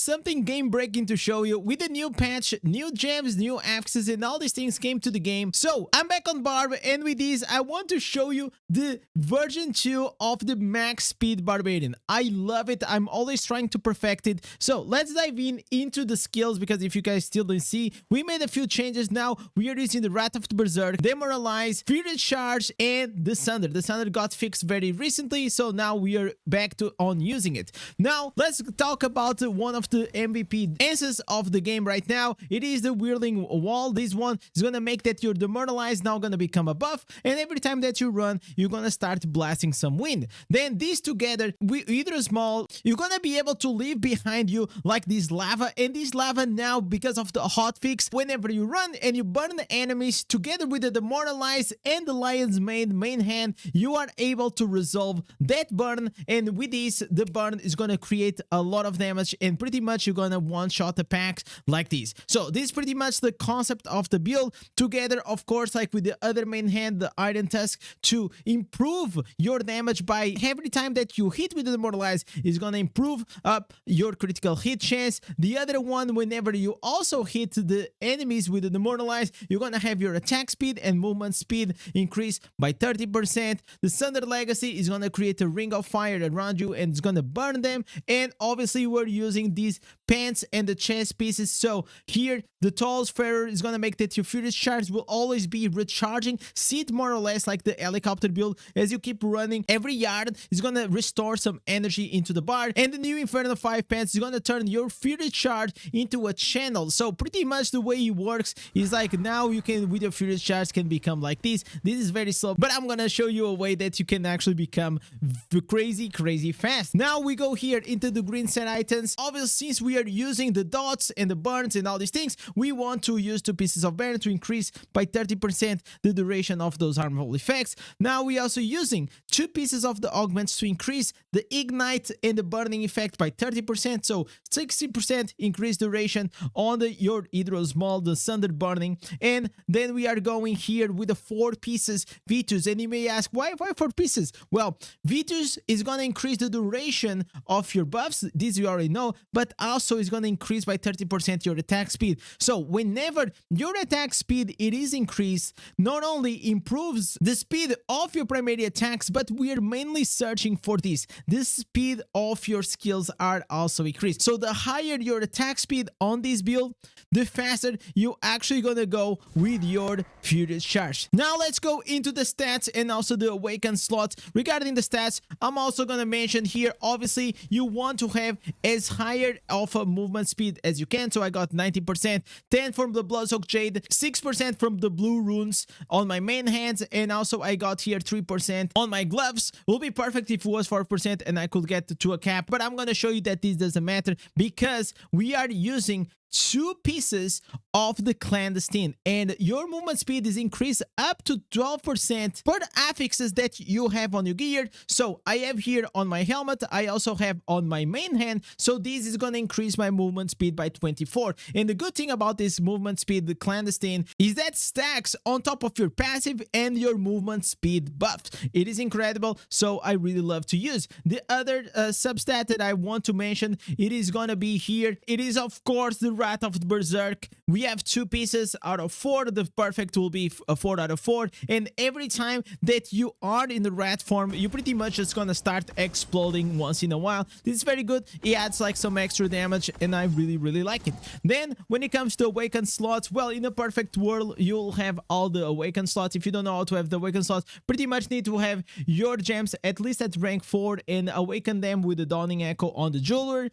something game breaking to show you. With the new patch, new gems, new axes, and all these things came to the game. So I'm back on Barb, and with this I want to show you the version 2 of the max speed barbarian. I love it. I'm always trying to perfect it. So let's dive into the skills, because if you guys still don't see, we made a few changes. Now we are using the Wrath of the Berserk, Demoralize, Furious Charge, and the Sunder. The Sunder got fixed very recently, so now we are back on using it. Now let's talk about one of the MVP answers of the game right now. It is the Whirling Wall. This one is gonna make that your Demoralize now gonna become a buff, and every time that you run, you're gonna start blasting some wind. Then these together, with either small, you're gonna be able to leave behind you like this lava, and this lava now, because of the hotfix, whenever you run and you burn the enemies together with the Demoralize and the Lion's Mane main hand, you are able to resolve that burn, and with this, the burn is gonna create a lot of damage, and pretty much you're gonna one-shot the packs like this. So this is pretty much the concept of the build, together of course like with the other main hand, the Iron Tusk, to improve your damage by every time that you hit with the Demoralize is gonna improve up your critical hit chance. The other one, whenever you also hit the enemies with the Demoralize, you're gonna have your attack speed and movement speed increase by 30%. The Thunder Legacy is gonna create a ring of fire around you and it's gonna burn them. And obviously we're using these pants and the chest pieces. So here the Tall's Farer is gonna make that your Furious Charge will always be recharging. See it more or less like the helicopter build. As you keep running, every yard is gonna restore some energy into the bar. And the new Inferno 5 pants is gonna turn your Furious Charge into a channel. So pretty much the way it works is like now you can, with your Furious Charge, can become like this. This is very slow, but I'm gonna show you a way that you can actually become crazy fast. Now we go here into the green set items. Obviously, since we are using the dots and the burns and all these things, we want to use 2 pieces of burn to increase by 30% the duration of those harmful effects. Now we also using 2 pieces of the augments to increase the ignite and the burning effect by 30%, so 60% increase duration on your Hydro Small, the Thunder burning. And then we are going here with the 4 pieces Vitus, and you may ask why 4 pieces? Well, Vitus is gonna increase the duration of your buffs, this you already know, but also is gonna increase by 30% your attack speed. So whenever your attack speed it is increased, not only improves the speed of your primary attacks, but we are mainly searching for this. The speed of your skills are also increased. So the higher your attack speed on this build, the faster you actually gonna go with your Furious Charge. Now let's go into the stats and also the Awaken Slots. Regarding the stats, I'm also gonna mention here, obviously you want to have as higher of a movement speed as you can. So I got 90%, 10 from the Bloodsoaked Jade, 6% from the blue runes on my main hands, and also I got here 3% on my gloves. Will be perfect if it was 4% and I could get to a cap, but I'm gonna show you that this doesn't matter because we are using 2 pieces of the clandestine, and your movement speed is increased up to 12% per affixes that you have on your gear. So I have here on my helmet, I also have on my main hand, so this is gonna increase my movement speed by 24. And the good thing about this movement speed, the clandestine, is that stacks on top of your passive and your movement speed buffs. It is incredible, so I really love to use. The other substat that I want to mention, it is gonna be here. It is of course the Wrath of the Berserk. We have 2 pieces out of 4. The perfect will be a 4 out of 4. And every time that you are in the rat form, you pretty much just gonna start exploding once in a while. This is very good. It adds like some extra damage, and I really like it. Then when it comes to Awaken Slots, well, in a perfect world, you'll have all the Awaken Slots. If you don't know how to have the Awaken Slots, pretty much need to have your gems at least at rank 4 and awaken them with the Dawning Echo on the jeweler.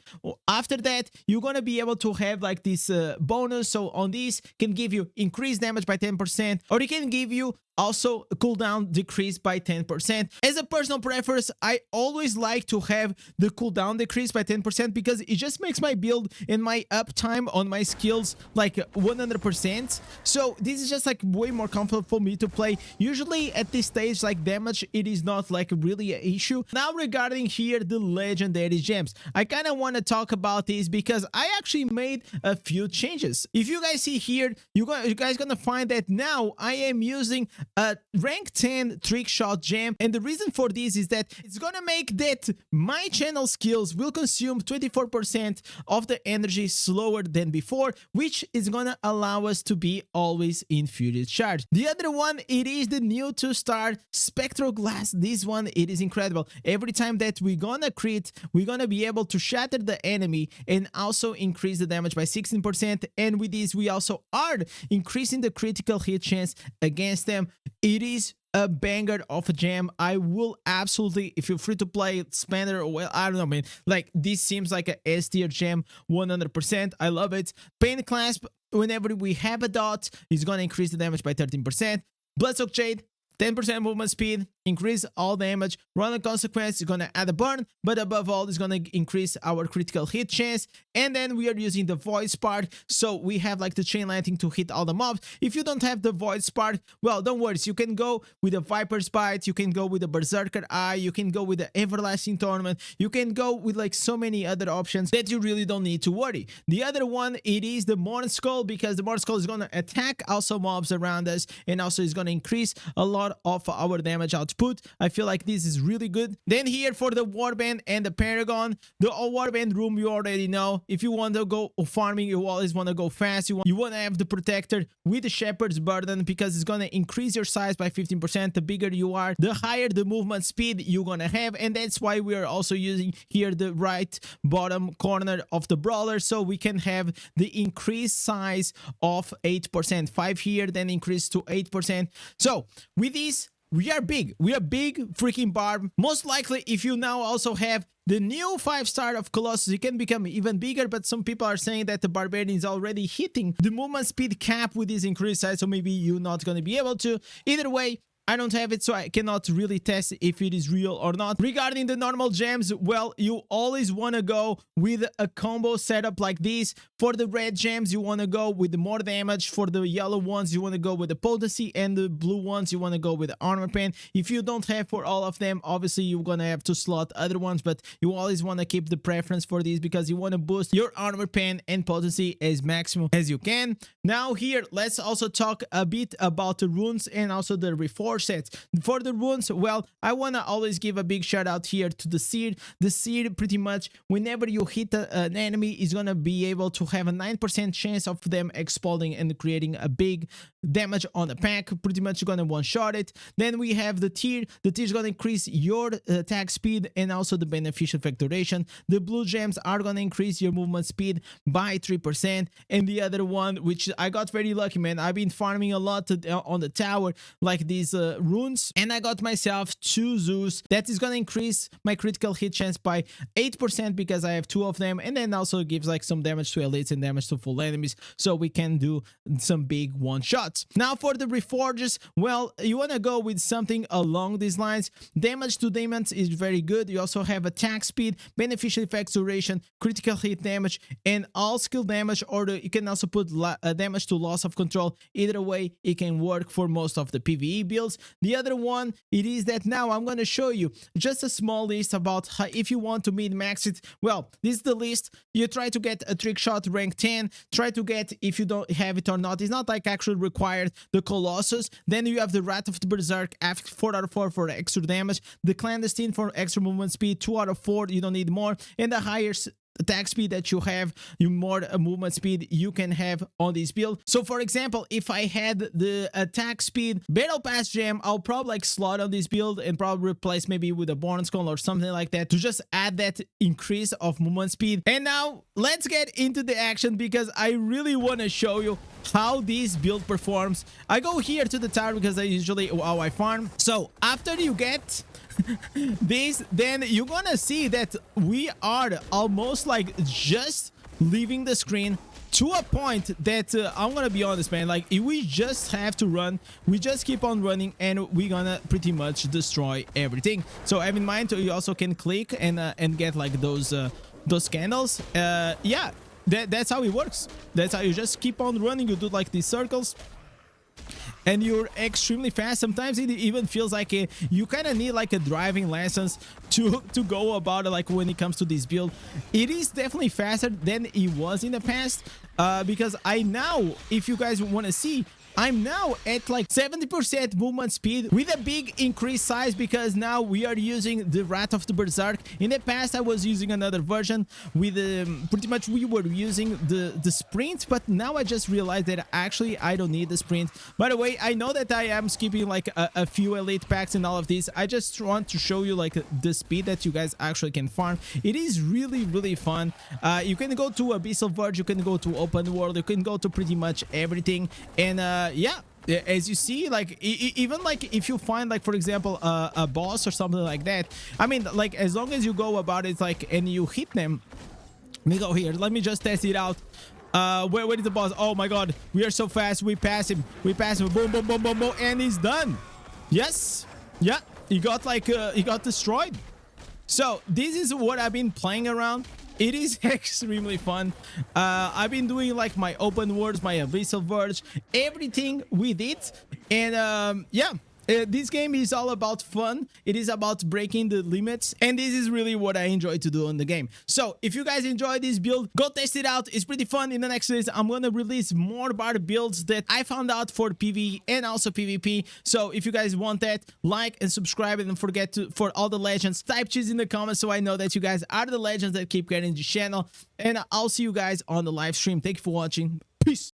After that, you're gonna be able to have like this bonus. So on these can give you increased damage by 10%, or it can give you also cooldown decreased by 10%. As a personal preference, I always like to have the cooldown decreased by 10% because it just makes my build and my uptime on my skills like 100%. So this is just like way more comfortable for me to play. Usually at this stage, like damage, it is not like really an issue. Now regarding here the legendary gems, I kind of want to talk about this because I actually made a few changes. If you guys see here, you guys gonna find that now I am using a rank 10 trick shot gem, and the reason for this is that it's gonna make that my channel skills will consume 24% of the energy slower than before, which is gonna allow us to be always in furious charge. The other one, it is the new 2-star spectral glass. This one, it is incredible. Every time that we're gonna crit, we're gonna be able to shatter the enemy and also increase the damage by 16%, and with this we also are increasing the critical hit chance against them. It is a banger of a gem. I will absolutely, if you're free to play, spend it. Well, I don't know, man, like this seems like a S tier gem 100%. I love it. Pain clasp, whenever we have a dot, is gonna increase the damage by 13%. Bloodsoaked Jade, 10% movement speed, increase all damage. Run consequence is gonna add a burn, but above all, it's gonna increase our critical hit chance. And then we are using the Void Spark, so we have like the chain lightning to hit all the mobs. If you don't have the Void Spark, well, don't worry. So you can go with a Viper's Bite, you can go with the Berserker Eye, you can go with the Everlasting Torment, you can go with like so many other options that you really don't need to worry. The other one, it is the Morn Skull, because the Morn Skull is gonna attack also mobs around us, and also is gonna increase a lot of our damage output. I feel like this is really good. Then here for the Warband and the Paragon, the Warband Room, you already know. If you want to go farming, you always want to go fast. You want to have the Protector with the Shepherd's Burden, because it's going to increase your size by 15%. The bigger you are, the higher the movement speed you're going to have, and that's why we are also using here the right bottom corner of the Brawler, so we can have the increased size of 8%. 5 here, then increase to 8%. So with this, we are big freaking Barb. Most likely, if you now also have the new 5-star of Colossus, you can become even bigger, but some people are saying that the Barbarian is already hitting the movement speed cap with this increased size, so maybe you're not going to be able to. Either way, I don't have it, so I cannot really test if it is real or not. Regarding the normal gems, well, you always want to go with a combo setup like this. For the red gems, you want to go with the more damage. For the yellow ones, you want to go with the potency, and the blue ones, you want to go with the armor pen. If you don't have for all of them, obviously you're going to have to slot other ones, but you always want to keep the preference for these, because you want to boost your armor pen and potency as maximum as you can. Now here, let's also talk a bit about the runes and also the Reforge sets. For the runes, well, I want to always give a big shout out here to the Seed. The Seed, pretty much whenever you hit an enemy, is going to be able to have a 9% chance of them exploding and creating a big damage on the pack. Pretty much you're going to one-shot it. Then we have the Tear. The Tear is going to increase your attack speed and also the beneficial factoration. The blue gems are going to increase your movement speed by 3%. And the other one, which I got very lucky, man, I've been farming a lot on the tower, like these runes, and I got myself 2 Zeus. That is gonna increase my critical hit chance by 8%, because I have 2 of them, and then also gives like some damage to elites and damage to full enemies, so we can do some big one shots. Now for the Reforges, well, you want to go with something along these lines. Damage to demons is very good. You also have attack speed, beneficial effects duration, critical hit damage, and all skill damage, or you can also put damage to loss of control. Either way, it can work for most of the PvE builds. The other one, it is that now I'm going to show you just a small list about how, if you want to min-max it. Well, this is the list. You try to get a trick shot rank 10. Try to get, if you don't have it or not, it's not like actually required, the Colossus. Then you have the Wrath of the Berserk, 4 out of 4 for extra damage. The Clandestine for extra movement speed, 2 out of 4. You don't need more. And the higher attack speed that you have, you more movement speed you can have on this build. So for example, if I had the attack speed battle pass gem, I'll probably like slot on this build and probably replace maybe with a Born Skull or something like that to just add that increase of movement speed. And now let's get into the action, because I really want to show you how this build performs. I go here to the tower because I usually how I farm. So after you get this, then you're gonna see that we are almost like just leaving the screen to a point that I'm gonna be honest, man, like if we just have to run, we just keep on running and we're gonna pretty much destroy everything. So have in mind, you also can click and get like those candles. Yeah, that's how it works. That's how you just keep on running. You do like these circles and you're extremely fast. Sometimes it even feels like you kind of need like a driving license to go about it, like when it comes to this build. It is definitely faster than it was in the past, because I now, if you guys want to see, I'm now at like 70% movement speed with a big increased size because now we are using the Wrath of the Berserk. In the past, I was using another version with pretty much we were using the sprint, but now I just realized that actually I don't need the sprint. By the way, I know that I am skipping like a few elite packs and all of these. I just want to show you like the speed that you guys actually can farm. It is really fun. You can go to Abyssal Verge, you can go to open world, you can go to pretty much everything, and yeah, as you see, like even like if you find like for example a boss or something like that, I mean like as long as you go about it like and you hit them. Let me go here, let me just test it out. Where is the boss? Oh my god, we are so fast. We pass him, boom boom boom boom boom, and he's done. Yes, yeah, he got like he got destroyed. So this is what I've been playing around. It is extremely fun. I've been doing like my open worlds, my Abyssal Verge, everything with it. And yeah, this game is all about fun. It is about breaking the limits. And this is really what I enjoy to do in the game. So if you guys enjoy this build, go test it out. It's pretty fun. In the next days, I'm going to release more bard builds that I found out for PvE and also PvP. So if you guys want that, like and subscribe, and don't forget to, for all the legends, type cheese in the comments so I know that you guys are the legends that keep getting the channel. And I'll see you guys on the live stream. Thank you for watching. Peace.